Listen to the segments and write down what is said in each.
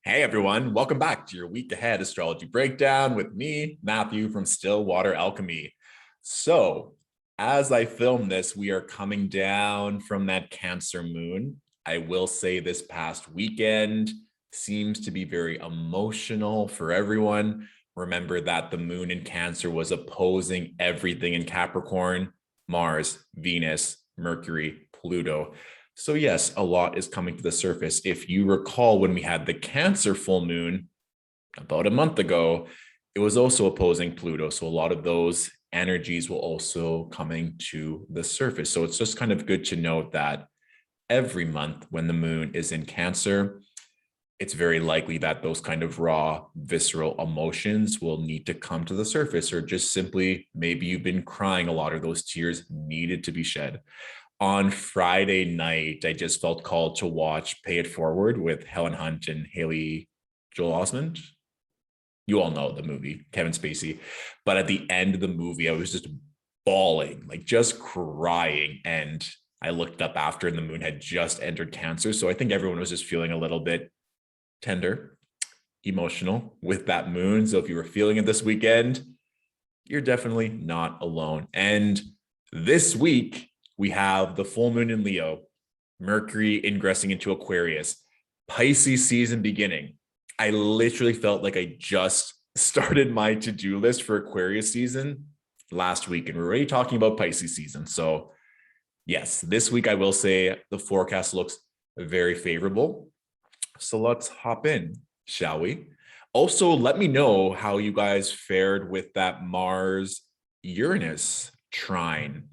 Hey everyone, welcome back to your week ahead astrology breakdown with me, Matthew from Stillwater Alchemy. So, as I film this, we are coming down from that Cancer moon. I will say this past weekend seems to be very emotional for everyone. Remember that the moon in Cancer was opposing everything in Capricorn: Mars, Venus, Mercury, Pluto. So yes, a lot is coming to the surface. If you recall, when we had the Cancer full moon about a month ago, it was also opposing Pluto. So a lot of those energies will also coming to the surface. So it's just kind of good to note that every month when the moon is in Cancer, it's very likely that those kind of raw, visceral emotions will need to come to the surface, or just simply maybe you've been crying a lot, or those tears needed to be shed. On Friday night, I just felt called to watch Pay It Forward with Helen Hunt and Haley Joel Osment. You all know the movie, Kevin Spacey. But at the end of the movie, I was just bawling, like just crying. And I looked up after, and the moon had just entered Cancer. So I think everyone was just feeling a little bit tender, emotional with that moon. So if you were feeling it this weekend, you're definitely not alone. And this week, we have the full moon in Leo, Mercury ingressing into Aquarius, Pisces season beginning. I literally felt like I just started my to-do list for Aquarius season last week, and we're already talking about Pisces season. So yes, this week I will say the forecast looks very favorable. So let's hop in, shall we? Also, let me know how you guys fared with that Mars Uranus trine.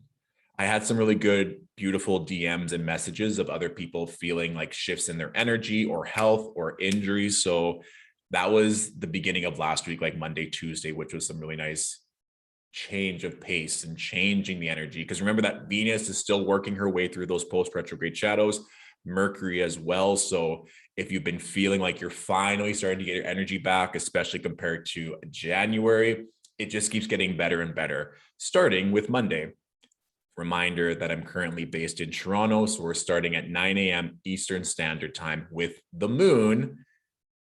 I had some really good, beautiful DMs and messages of other people feeling like shifts in their energy or health or injuries. So that was the beginning of last week, like Monday, Tuesday, which was some really nice change of pace and changing the energy. Because remember that Venus is still working her way through those post-retrograde shadows, Mercury as well. So if you've been feeling like you're finally starting to get your energy back, especially compared to January, it just keeps getting better and better, starting with Monday. Reminder that I'm currently based in Toronto, so we're starting at 9 a.m. Eastern Standard Time with the moon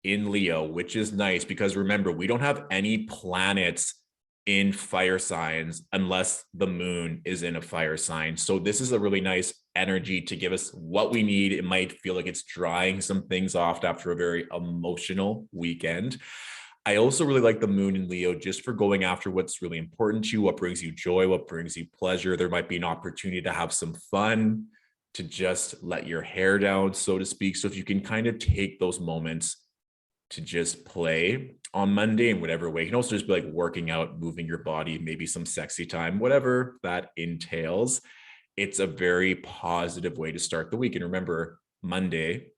in Leo, which is nice because remember, we don't have any planets in fire signs unless the moon is in a fire sign. So this is a really nice energy to give us what we need. It might feel like it's drying some things off after a very emotional weekend. I also really like the moon in Leo just for going after what's really important to you, what brings you joy, what brings you pleasure. There might be an opportunity to have some fun, to just let your hair down, so to speak. So if you can kind of take those moments to just play on Monday in whatever way, you can also just be like working out, moving your body, maybe some sexy time, whatever that entails. It's a very positive way to start the week. And remember, Monday,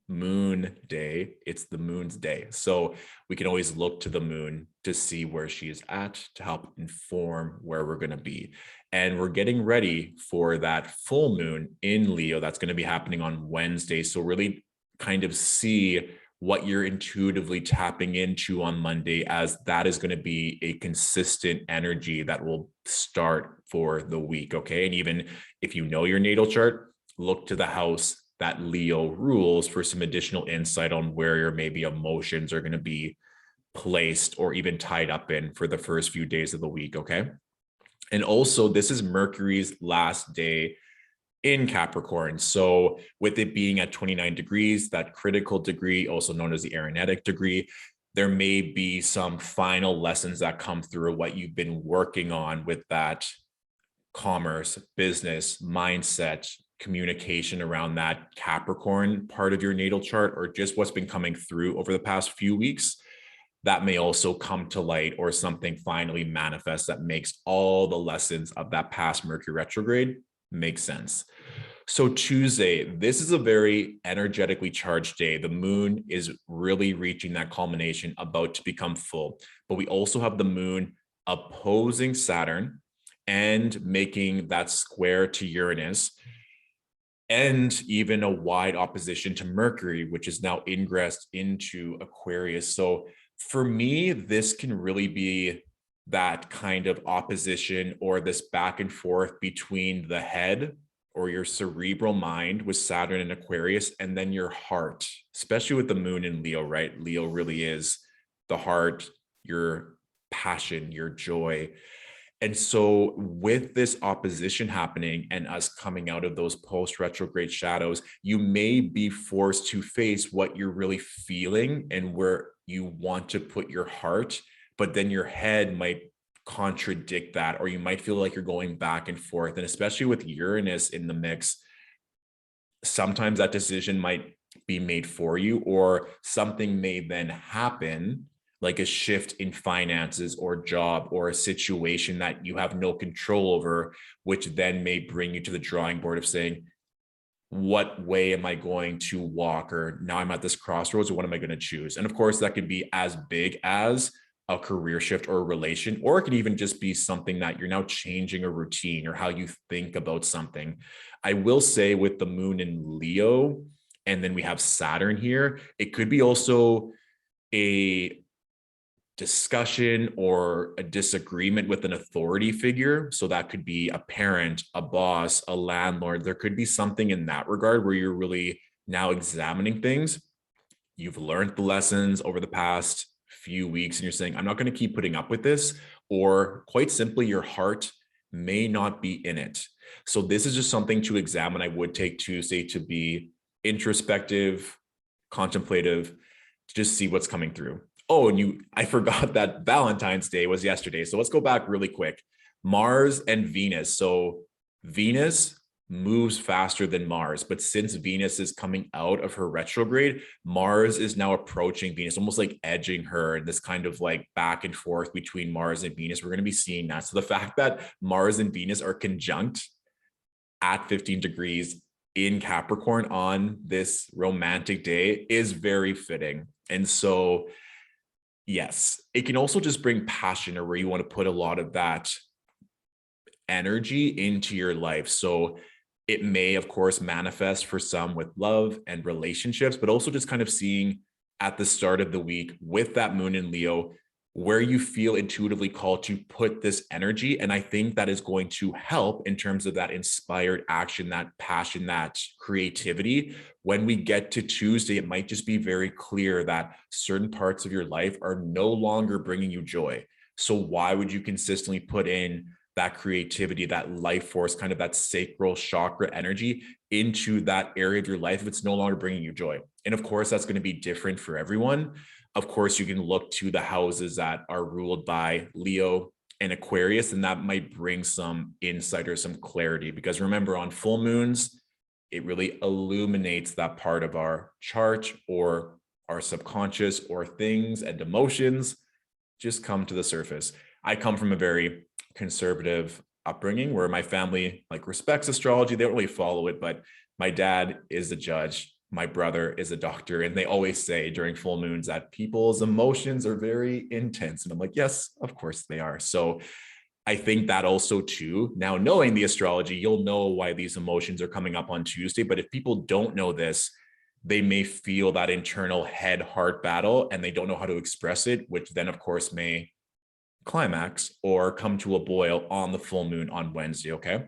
moon day, it's the moon's day. So we can always look to the moon to see where she is at to help inform where we're going to be. And we're getting ready for that full moon in Leo that's going to be happening on Wednesday. So really kind of see what you're intuitively tapping into on Monday, as that is going to be a consistent energy that will start for the week. Okay. And even if you know your natal chart, look to the house that Leo rules for some additional insight on where your maybe emotions are going to be placed or even tied up in for the first few days of the week. Okay. And also, this is Mercury's last day in Capricorn. So with it being at 29 degrees, that critical degree, also known as the Aeronetic degree, there may be some final lessons that come through what you've been working on with that commerce, business, mindset, communication around that Capricorn part of your natal chart, or just what's been coming through over the past few weeks. That may also come to light, or something finally manifests that makes all the lessons of that past Mercury retrograde make sense. So Tuesday, this is a very energetically charged day. The moon is really reaching that culmination, about to become full. But we also have the moon opposing Saturn and making that square to Uranus, and even a wide opposition to Mercury, which is now ingressed into Aquarius. So for me, this can really be that kind of opposition, or this back and forth between the head or your cerebral mind with Saturn and Aquarius, and then your heart, especially with the moon in Leo, right? Leo really is the heart, your passion, your joy. And so with this opposition happening and us coming out of those post-retrograde shadows, you may be forced to face what you're really feeling and where you want to put your heart, but then your head might contradict that, or you might feel like you're going back and forth. And especially with Uranus in the mix, sometimes that decision might be made for you, or something may then happen, like a shift in finances or job or a situation that you have no control over, which then may bring you to the drawing board of saying, what way am I going to walk? Or now I'm at this crossroads, or what am I going to choose? And of course, that could be as big as a career shift or a relation, or it could even just be something that you're now changing a routine or how you think about something. I will say with the moon in Leo, and then we have Saturn here, it could be also a discussion or a disagreement with an authority figure. So that could be a parent, a boss, a landlord. There could be something in that regard where you're really now examining things. You've learned the lessons over the past few weeks and you're saying, I'm not going to keep putting up with this, or quite simply, your heart may not be in it. So this is just something to examine. I would take Tuesday to be introspective, contemplative, to just see what's coming through. Oh, and I forgot that Valentine's Day was yesterday. So let's go back really quick. Mars and Venus. So Venus moves faster than Mars, but since Venus is coming out of her retrograde, Mars is now approaching Venus, almost like edging her, and this kind of like back and forth between Mars and Venus. We're going to be seeing that. So the fact that Mars and Venus are conjunct at 15 degrees in Capricorn on this romantic day is very fitting. And so, yes, it can also just bring passion, or where you want to put a lot of that energy into your life. So it may, of course, manifest for some with love and relationships, but also just kind of seeing at the start of the week with that moon in Leo, where you feel intuitively called to put this energy. And I think that is going to help in terms of that inspired action, that passion, that creativity. When we get to Tuesday, it might just be very clear that certain parts of your life are no longer bringing you joy. So why would you consistently put in that creativity, that life force, kind of that sacral chakra energy into that area of your life if it's no longer bringing you joy? And of course, that's going to be different for everyone. Of course, you can look to the houses that are ruled by Leo and Aquarius, and that might bring some insight or some clarity. Because remember, on full moons, it really illuminates that part of our chart or our subconscious, or things and emotions just come to the surface. I come from a very conservative upbringing where my family like respects astrology. They don't really follow it, but my dad is a judge. My brother is a doctor, and they always say during full moons that people's emotions are very intense. And I'm like, yes, of course they are. So I think that also too, now knowing the astrology, you'll know why these emotions are coming up on Tuesday. But if people don't know this, they may feel that internal head heart battle and they don't know how to express it, which then of course may climax or come to a boil on the full moon on Wednesday. Okay.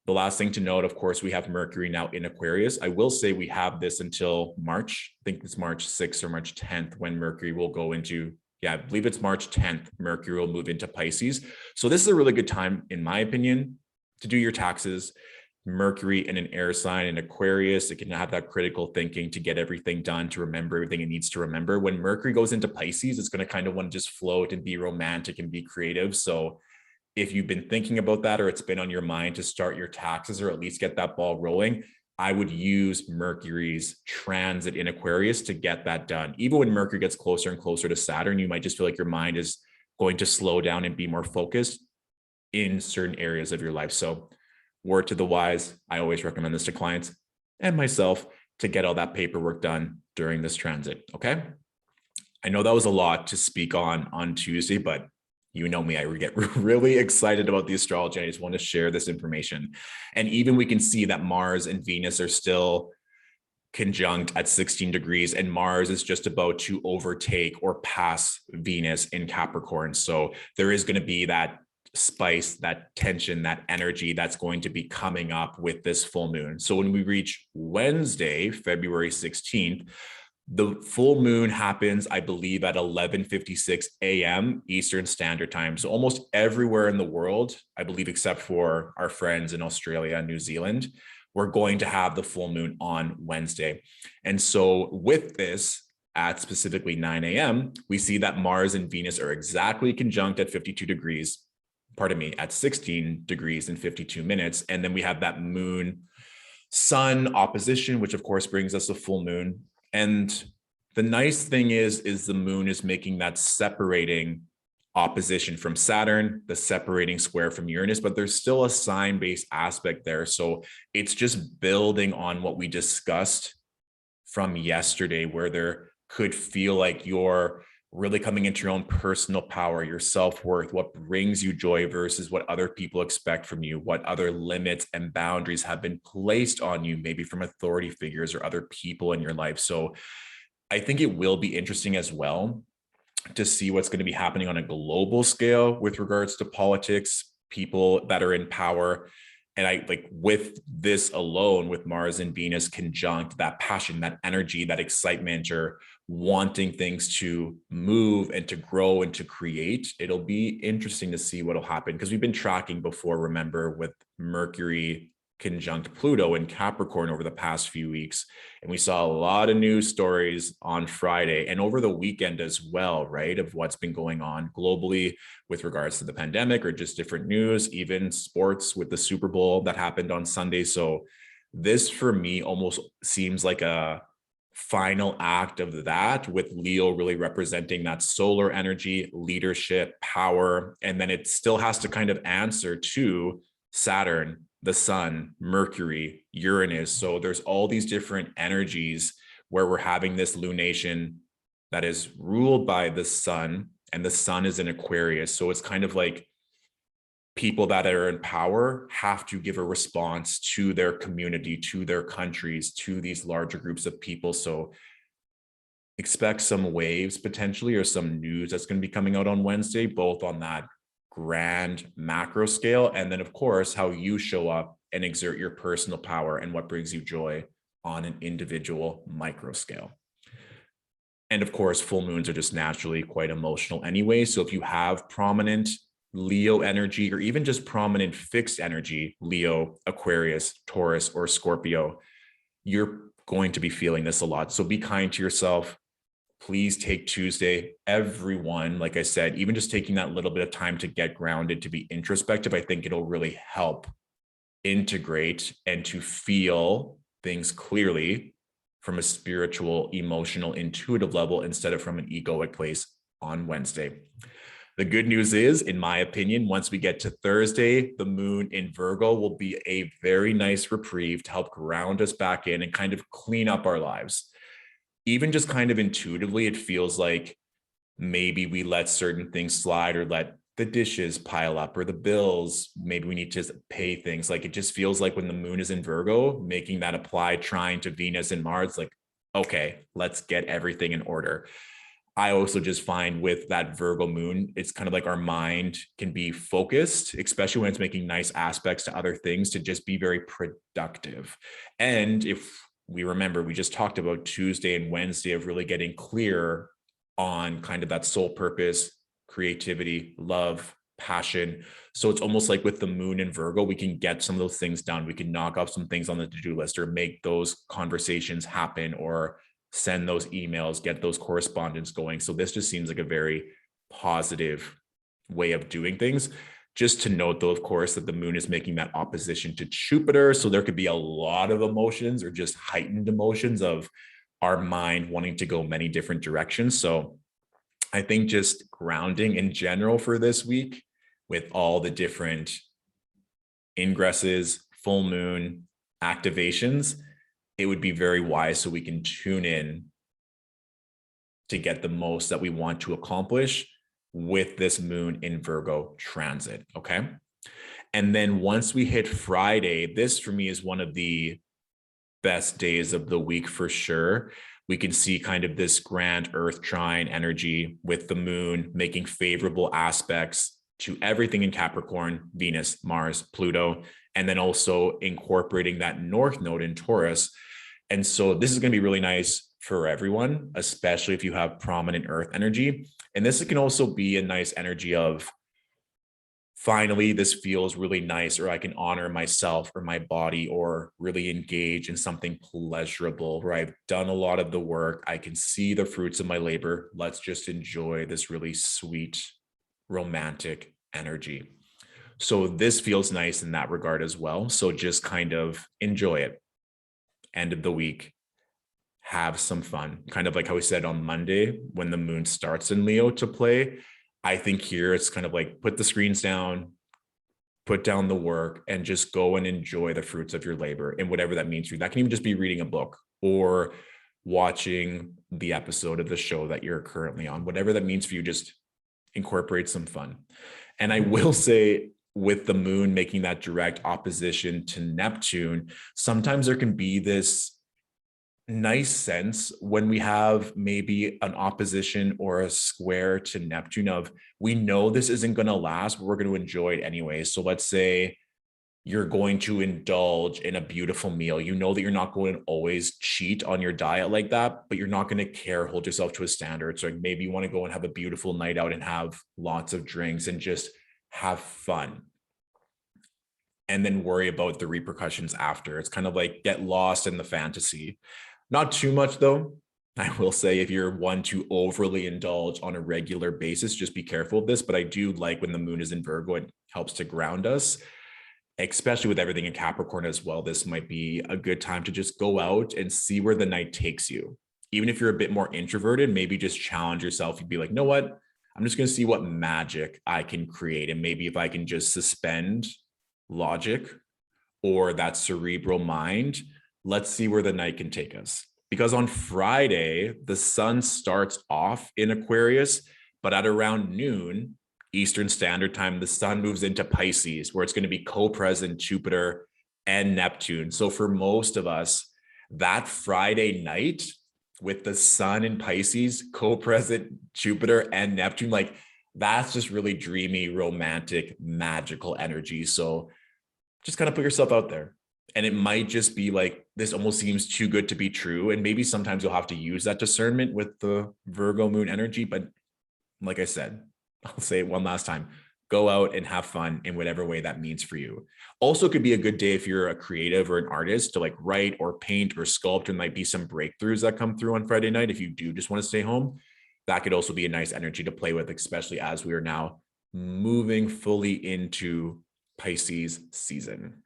The last thing to note, of course, we have Mercury now in Aquarius. I will say we have this until March. I think it's March 6th or March 10th when Mercury will go into, I believe it's March 10th, Mercury will move into Pisces. So this is a really good time, in my opinion, to do your taxes. Mercury in an air sign in Aquarius, it can have that critical thinking to get everything done, to remember everything it needs to remember. When Mercury goes into Pisces, it's going to kind of want to just float and be romantic and be creative. So if you've been thinking about that, or it's been on your mind to start your taxes or at least get that ball rolling, I would use Mercury's transit in Aquarius to get that done. Even when Mercury gets closer and closer to Saturn, you might just feel like your mind is going to slow down and be more focused in certain areas of your life. So word to the wise, I always recommend this to clients and myself to get all that paperwork done during this transit. Okay. I know that was a lot to speak on Tuesday, but you know me, I get really excited about the astrology. I just want to share this information. And even we can see that Mars and Venus are still conjunct at 16 degrees, and Mars is just about to overtake or pass Venus in Capricorn. So there is going to be that spice, that tension, that energy that's going to be coming up with this full moon. So when we reach Wednesday, February 16th, the full moon happens, I believe, at 11:56 a.m. Eastern Standard Time. So almost everywhere in the world, I believe, except for our friends in Australia and New Zealand, we're going to have the full moon on Wednesday. And so with this, at specifically 9 a.m., we see that Mars and Venus are exactly conjunct at 52 degrees, pardon me, at 16 degrees and 52 minutes. And then we have that moon sun opposition, which of course brings us a full moon. And the nice thing is the moon is making that separating opposition from Saturn, the separating square from Uranus, but there's still a sign-based aspect there. So it's just building on what we discussed from yesterday, where there could feel like you're really coming into your own personal power, your self-worth, what brings you joy versus what other people expect from you, what other limits and boundaries have been placed on you, maybe from authority figures or other people in your life. So I think it will be interesting as well to see what's going to be happening on a global scale with regards to politics, people that are in power. And I like with this alone, with Mars and Venus conjunct, that passion, that energy, that excitement, or wanting things to move and to grow and to create, it'll be interesting to see what'll happen, because we've been tracking before, remember, with Mercury conjunct Pluto in Capricorn over the past few weeks. And we saw a lot of news stories on Friday and over the weekend as well, right, of what's been going on globally with regards to the pandemic or just different news, even sports with the Super Bowl that happened on Sunday. So this for me almost seems like a final act of that, with Leo really representing that solar energy, leadership, power. And then it still has to kind of answer to Saturn, the sun, Mercury, Uranus. So there's all these different energies where we're having this lunation that is ruled by the sun, and the sun is in Aquarius. So it's kind of like people that are in power have to give a response to their community, to their countries, to these larger groups of people. So expect some waves potentially, or some news that's going to be coming out on Wednesday, both on that grand macro scale, and then of course how you show up and exert your personal power and what brings you joy on an individual micro scale. And of course, full moons are just naturally quite emotional anyway. So if you have prominent Leo energy, or even just prominent fixed energy, Leo, Aquarius, Taurus, or Scorpio, you're going to be feeling this a lot. So be kind to yourself. Please take Tuesday. Everyone, like I said, even just taking that little bit of time to get grounded, to be introspective, I think it'll really help integrate and to feel things clearly from a spiritual, emotional, intuitive level instead of from an egoic place on Wednesday. The good news is, in my opinion, once we get to Thursday, the moon in Virgo will be a very nice reprieve to help ground us back in and kind of clean up our lives. Even just kind of intuitively, it feels like maybe we let certain things slide, or let the dishes pile up, or the bills, maybe we need to pay things. Like, it just feels like when the moon is in Virgo, making that apply trine to Venus and Mars, like, okay, let's get everything in order. I also just find with that Virgo moon, it's kind of like our mind can be focused, especially when it's making nice aspects to other things, to just be very productive. And if we remember, we just talked about Tuesday and Wednesday of really getting clear on kind of that soul purpose, creativity, love, passion. So it's almost like with the moon in Virgo, we can get some of those things done. We can knock off some things on the to-do list, or make those conversations happen, or send those emails, get those correspondence going. So this just seems like a very positive way of doing things. Just to note, though, of course, that the moon is making that opposition to Jupiter. So there could be a lot of emotions, or just heightened emotions of our mind wanting to go many different directions. So I think just grounding in general for this week, with all the different ingresses, full moon activations, it would be very wise so we can tune in to get the most that we want to accomplish with this moon in Virgo transit. Okay. And then once we hit Friday, this for me is one of the best days of the week for sure. We can see kind of this grand earth trine energy with the moon making favorable aspects to everything in Capricorn, Venus, Mars, Pluto, and then also incorporating that North Node in Taurus. And so this is going to be really nice for everyone, especially if you have prominent Earth energy. And this can also be a nice energy of, finally, this feels really nice, or I can honor myself or my body, or really engage in something pleasurable where I've done a lot of the work. I can see the fruits of my labor. Let's just enjoy this really sweet, romantic energy. So this feels nice in that regard as well. So just kind of enjoy it. End of the week, have some fun. Kind of like how we said on Monday, when the moon starts in Leo to play, I think here it's kind of like put the screens down, put down the work, and just go and enjoy the fruits of your labor, and whatever that means for you. That can even just be reading a book or watching the episode of the show that you're currently on. Whatever that means for you, just incorporate some fun. And I will say, with the moon making that direct opposition to Neptune, sometimes there can be this nice sense when we have maybe an opposition or a square to Neptune of, we know this isn't going to last, but we're going to enjoy it anyway. So let's say you're going to indulge in a beautiful meal. You know that you're not going to always cheat on your diet like that, but you're not going to hold yourself to a standard. So maybe you want to go and have a beautiful night out and have lots of drinks and just have fun, and then worry about the repercussions after. It's kind of like get lost in the fantasy. Not too much though. I will say, if you're one to overly indulge on a regular basis, just be careful of this. But I do like when the moon is in Virgo, it helps to ground us, especially with everything in Capricorn as well. This might be a good time to just go out and see where the night takes you. Even if you're a bit more introverted, maybe just challenge yourself. You'd be like, you know what? I'm just going to see what magic I can create. And maybe if I can just suspend logic or that cerebral mind, let's see where the night can take us. Because on Friday, the sun starts off in Aquarius, but at around noon Eastern Standard Time, the sun moves into Pisces, where it's going to be co-present Jupiter and Neptune. So for most of us, that Friday night with the sun in Pisces, co-present Jupiter and Neptune, like that's just really dreamy, romantic, magical energy. So just kind of put yourself out there. And it might just be like, this almost seems too good to be true. And maybe sometimes you'll have to use that discernment with the Virgo moon energy. But like I said, I'll say it one last time, go out and have fun in whatever way that means for you. Also could be a good day if you're a creative or an artist to like write or paint or sculpt. There might be some breakthroughs that come through on Friday night. If you do just want to stay home, that could also be a nice energy to play with, especially as we are now moving fully into Pisces season.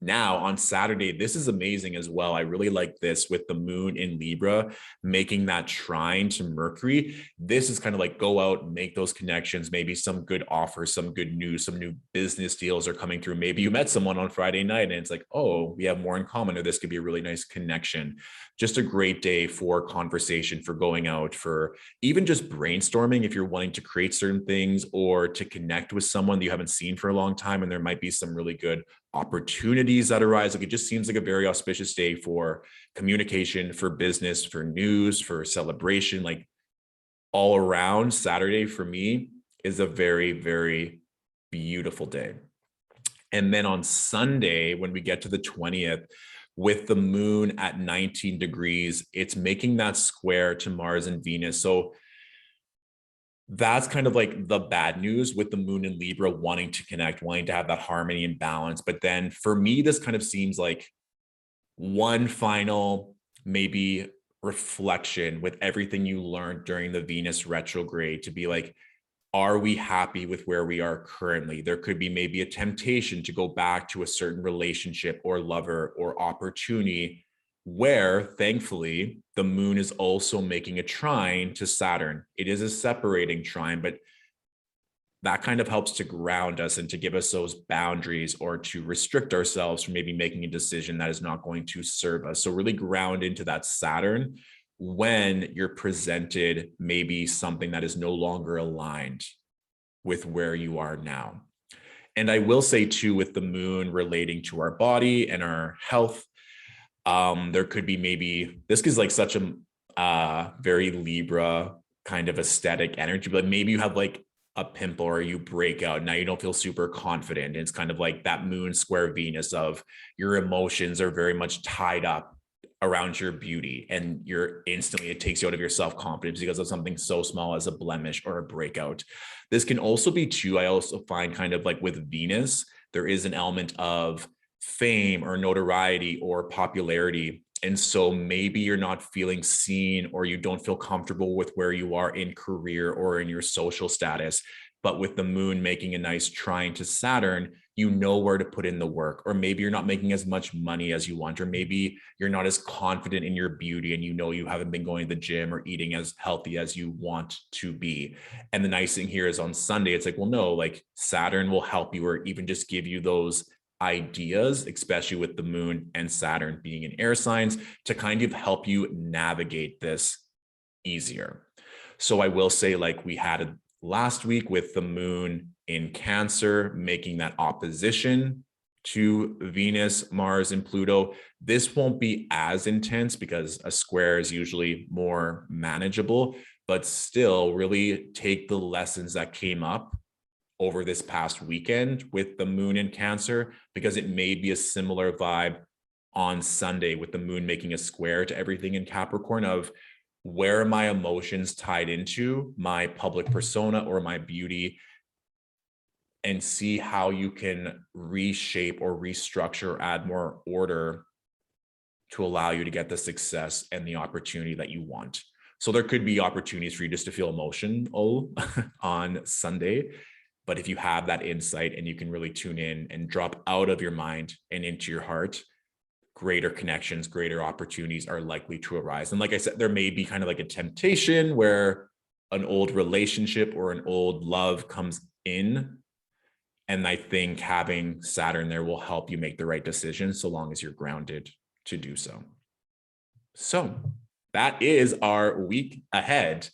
Now on Saturday, this is amazing as well. I really like this with the moon in Libra, making that trine to Mercury. This is kind of like go out and make those connections, maybe some good offers, some good news, some new business deals are coming through. Maybe you met someone on Friday night and it's like, oh, we have more in common, or this could be a really nice connection. Just a great day for conversation, for going out, for even just brainstorming if you're wanting to create certain things or to connect with someone that you haven't seen for a long time. And there might be some really good opportunities that arise. Like it just seems like a very auspicious day for communication, for business, for news, for celebration. Like all around, Saturday for me is a very, very beautiful day. And then on Sunday, when we get to the 20th, with the moon at 19 degrees, it's making that square to Mars and Venus. So that's kind of like the bad news with the moon in Libra, wanting to connect, wanting to have that harmony and balance. But then for me, this kind of seems like one final maybe reflection with everything you learned during the Venus retrograde to be like, are we happy with where we are currently? There could be maybe a temptation to go back to a certain relationship or lover or opportunity where, thankfully, the moon is also making a trine to Saturn. It is a separating trine, but that kind of helps to ground us and to give us those boundaries, or to restrict ourselves from maybe making a decision that is not going to serve us. So really ground into that Saturn when you're presented maybe something that is no longer aligned with where you are now. And I will say too, with the moon relating to our body and our health, there could be maybe, this is like such a very Libra kind of aesthetic energy, but maybe you have like a pimple or you break out. Now you don't feel super confident. It's kind of like that moon square Venus of your emotions are very much tied up around your beauty, and you're instantly, it takes you out of your self-confidence because of something so small as a blemish or a breakout. This can also be too, I also find, kind of like with Venus, there is an element of fame or notoriety or popularity. And so maybe you're not feeling seen, or you don't feel comfortable with where you are in career or in your social status. But with the moon making a nice trine to Saturn, you know where to put in the work. Or maybe you're not making as much money as you want, or maybe you're not as confident in your beauty and you know you haven't been going to the gym or eating as healthy as you want to be. And the nice thing here is on Sunday, it's like, well, no, like Saturn will help you, or even just give you those ideas, especially with the moon and Saturn being in air signs, to kind of help you navigate this easier. So I will say, like we had last week with the moon in Cancer making that opposition to Venus, Mars, and Pluto, this won't be as intense because a square is usually more manageable, but still really take the lessons that came up over this past weekend with the moon in Cancer, because it may be a similar vibe on Sunday with the moon making a square to everything in Capricorn of where are my emotions tied into my public persona or my beauty, and see how you can reshape or restructure or add more order to allow you to get the success and the opportunity that you want. So there could be opportunities for you just to feel emotional on Sunday. But if you have that insight and you can really tune in and drop out of your mind and into your heart, greater connections, greater opportunities are likely to arise. And like I said, there may be kind of like a temptation where an old relationship or an old love comes in. And I think having Saturn there will help you make the right decision so long as you're grounded to do so. So that is our week ahead.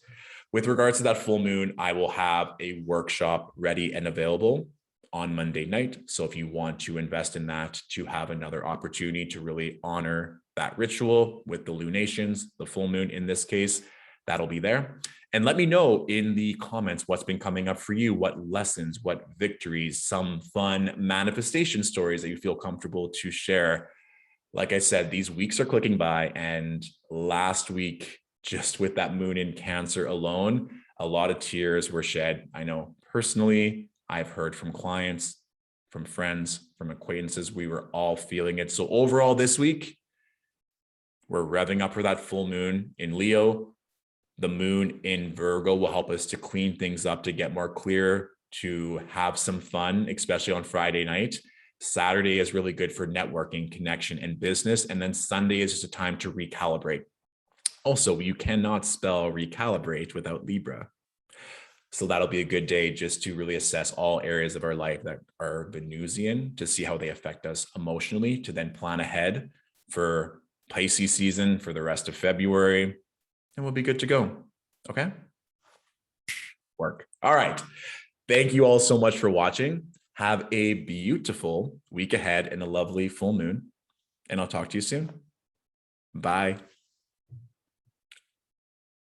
With regards to that full moon, I will have a workshop ready and available on Monday night. So if you want to invest in that, to have another opportunity to really honor that ritual with the lunations, the full moon in this case, that'll be there. And let me know in the comments what's been coming up for you, what lessons, what victories, some fun manifestation stories that you feel comfortable to share. Like I said, these weeks are clicking by, and last week, just with that moon in Cancer alone, a lot of tears were shed. I know personally, I've heard from clients, from friends, from acquaintances, we were all feeling it. So overall this week, we're revving up for that full moon in Leo. The moon in Virgo will help us to clean things up, to get more clear, to have some fun, especially on Friday night. Saturday is really good for networking, connection, and business. And then Sunday is just a time to recalibrate. Also, you cannot spell recalibrate without Libra. So that'll be a good day just to really assess all areas of our life that are Venusian, to see how they affect us emotionally, to then plan ahead for Pisces season for the rest of February, and we'll be good to go. Okay? Work. All right. Thank you all so much for watching. Have a beautiful week ahead and a lovely full moon, and I'll talk to you soon. Bye.